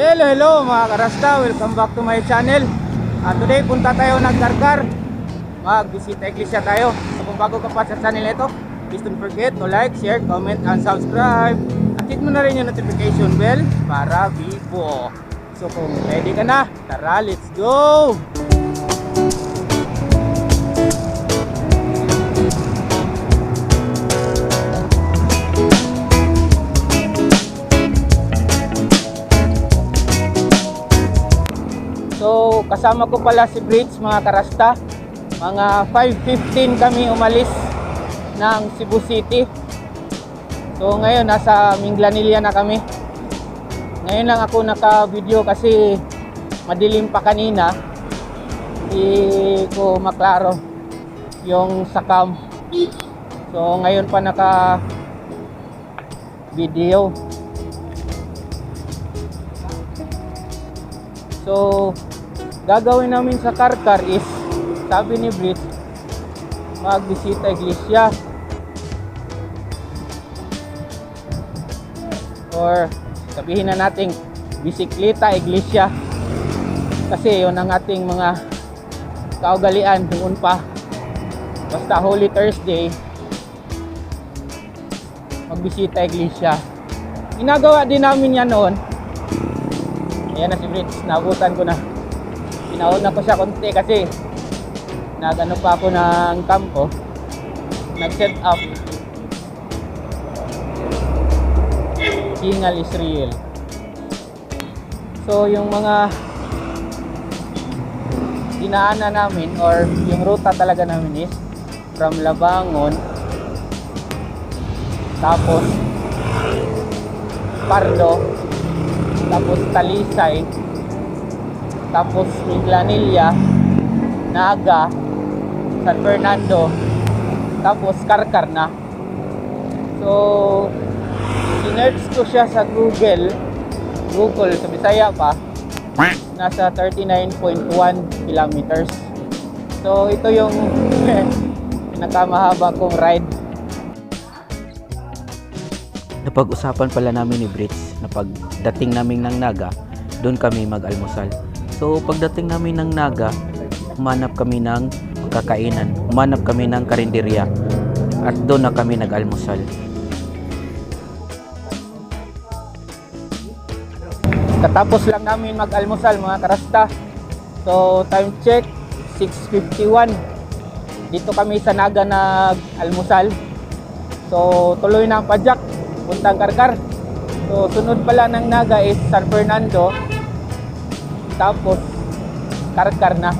Hello mga karasta, welcome back to my channel. Today punta tayo nagkarkar. Magbisita iglesia tayo. So kung bago ka pa sa channel ito, please don't forget to like, share, comment, and subscribe. At hit mo na rin yung notification bell para bibo. So kung ready ka na, tara, let's go! So kasama ko pala si Brits mga karasta. Mga 5:15 kami umalis ng Cebu City. So ngayon nasa Minglanilla na kami. Ngayon lang ako naka-video kasi madilim pa kanina. Hindi ko maklaro yung sakam. So ngayon pa naka-video. So gagawin namin sa karkar is, sabi ni Brits, magbisita iglesia or sabihin na nating bisikleta iglesia kasi yun ang ating mga kaugalian noon pa. Basta Holy Thursday magbisita iglesia. Ginagawa din namin yan noon. Ayan na si Brits, naabutan ko na. Pinauna ko siya konti kasi nagano pa ako ng kampo, nag-set up. Hingal is real. So yung mga dinaanan namin or yung ruta talaga namin is from Labangon, tapos Pardo, tapos Talisay, tapos Minglanilla, Naga, San Fernando, tapos Karkar na. So sinerch ko siya sa Google sa Bisaya pa, nasa 39.1 kilometers. So ito yung pinakamahaba kong ride. Napag-usapan pala namin ni Brits na pagdating namin ng Naga, doon kami mag-almusal. So pagdating namin ng Naga, humanap kami ng kakainan, humanap kami ng karinderya at doon na kami nag-almusal. Katapos lang namin mag-almusal mga karasta. So time check 6:51. Dito kami sa Naga nag-almusal. So tuloy na ang padyak puntang Karkar. So sunod pala ng Naga is San Fernando, tapos Karkar na.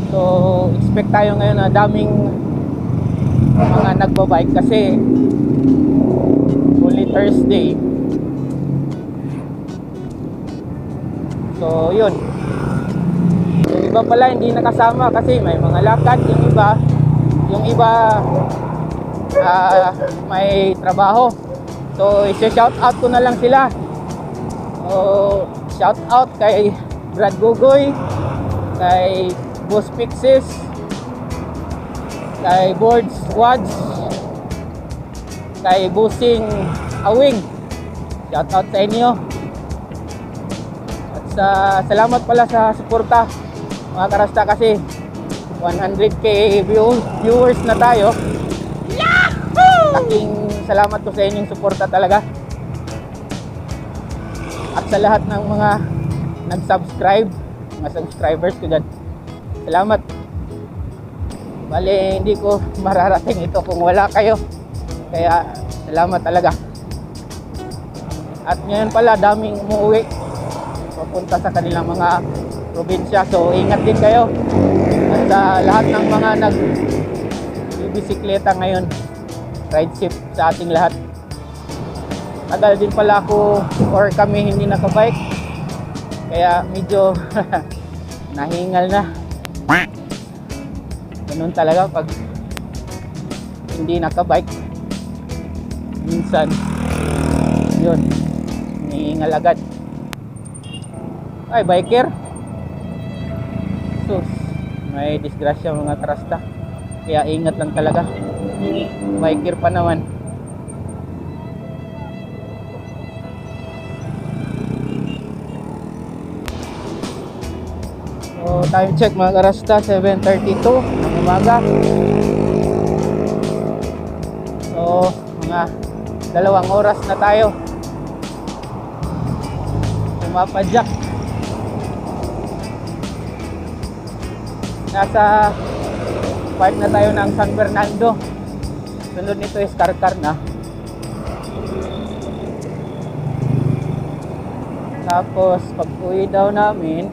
So expect tayo ngayon na daming mga nagbabike kasi Holy Thursday. So yun, yung iba pala hindi nakasama kasi may mga lakad. Yung iba may trabaho. So i-shout out ko na lang sila. So shout out kay Brad Gogoy, kay Boss Pixis, kay Boards Wads, kay Busing Awing. Shout out sa inyo. At salamat pala sa suporta mga karasta kasi 100k viewers na tayo. Laking salamat ko sa inyong suporta talaga. At sa lahat ng mga nag-subscribe, mga subscribers ko dyan, salamat. Bale, hindi ko mararating ito kung wala kayo. Kaya salamat talaga. At ngayon pala, daming umuwi papunta sa kanilang mga probinsya. So ingat din kayo. At sa lahat ng mga nag-bisikleta ngayon, ride safe sa ating lahat. Tagal din pala ako or kami hindi nakabike, kaya medyo nahingal na. Ganun talaga pag hindi nakabike. Minsan yun, nahingal agad. Ay, biker, sus, may disgrasya mga karasta, kaya ingat lang talaga. Biker pa naman. time check mga karasta, 7:32 ng umaga. So, mga 2 oras na tayo. Pumapadyak. Nasa part na tayo ng San Fernando. Sunod nito is Carcar na. Tapos pag uwi daw namin,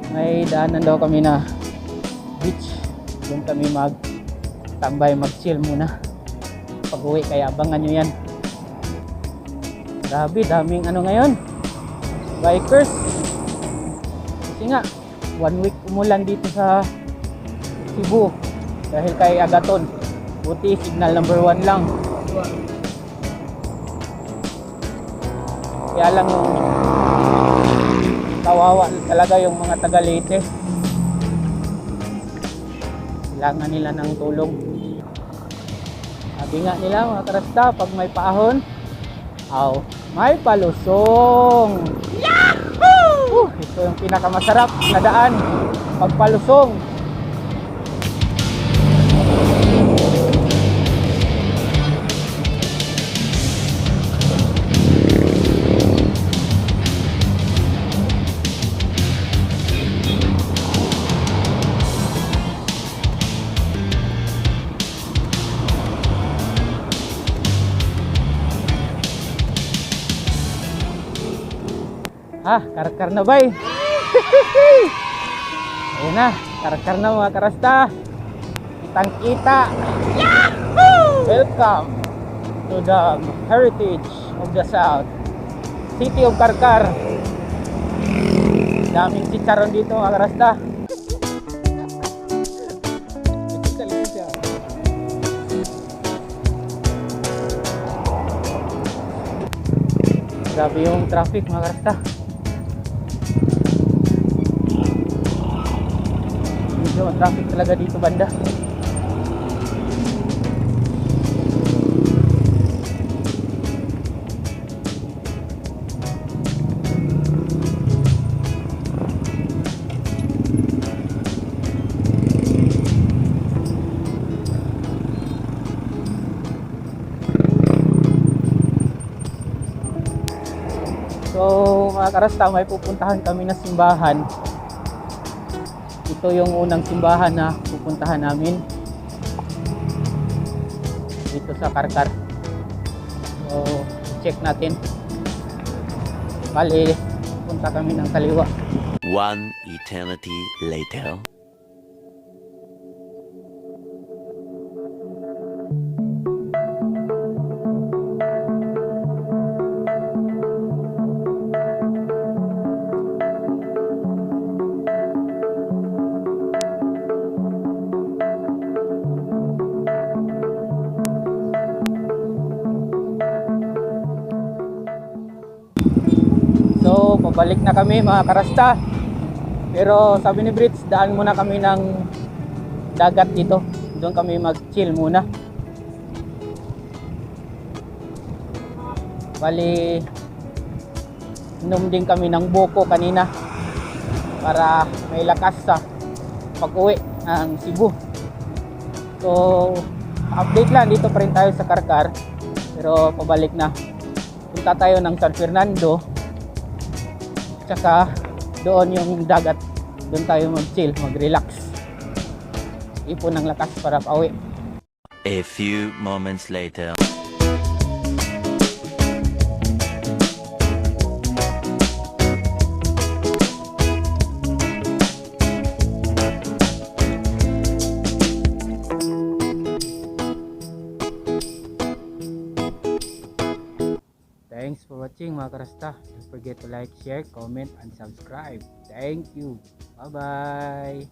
may daanan daw kami na beach. Doon kami mag-tambay, mag-chill muna pag uwi, kaya abangan nyo yan. Grabe, daming ano ngayon, bikers. Kasi nga 1 week umulan dito sa Cebu dahil kay Agaton. Buti signal number 1 lang. Kaya lang yung kawawa talaga yung mga taga Leyte. Kailangan nila ng tulong. Sabi nga nila mga karasta, pag may paahon, may palusong. Yahoo! Ito yung pinakamasarap na daan, pagpalusong. Karkar na bay. Ayun na, karkar na mga karasta. Kitang kita. Yahoo! Welcome to the heritage of the South, City of Carcar. Daming chicharon dito mga karasta. Grabe yung traffic mga karasta. Medyo traffic talaga dito banda. So mga karasta, may pupuntahan kami na simbahan. Ito yung unang simbahan na pupuntahan namin dito sa Carcar. So check natin. Bali, punta kami ng kaliwa. One eternity later. So, pabalik na kami mga karasta. Pero sabi ni Brits, daan muna kami ng dagat dito. Doon kami mag-chill muna. Bali, inom din kami ng buko kanina para may lakas sa pag-uwi ng Cebu. So, update lang, dito pa rin tayo sa Carcar. Pero pabalik na. Punta tayo ng San Fernando. Tsaka doon yung dagat, doon tayo mag-chill, mag-relax, ipon ng lakas para pauwi. A few moments later. Thanks for watching mga karasta. Don't forget to like, share, comment, and subscribe. Thank you. Bye-bye.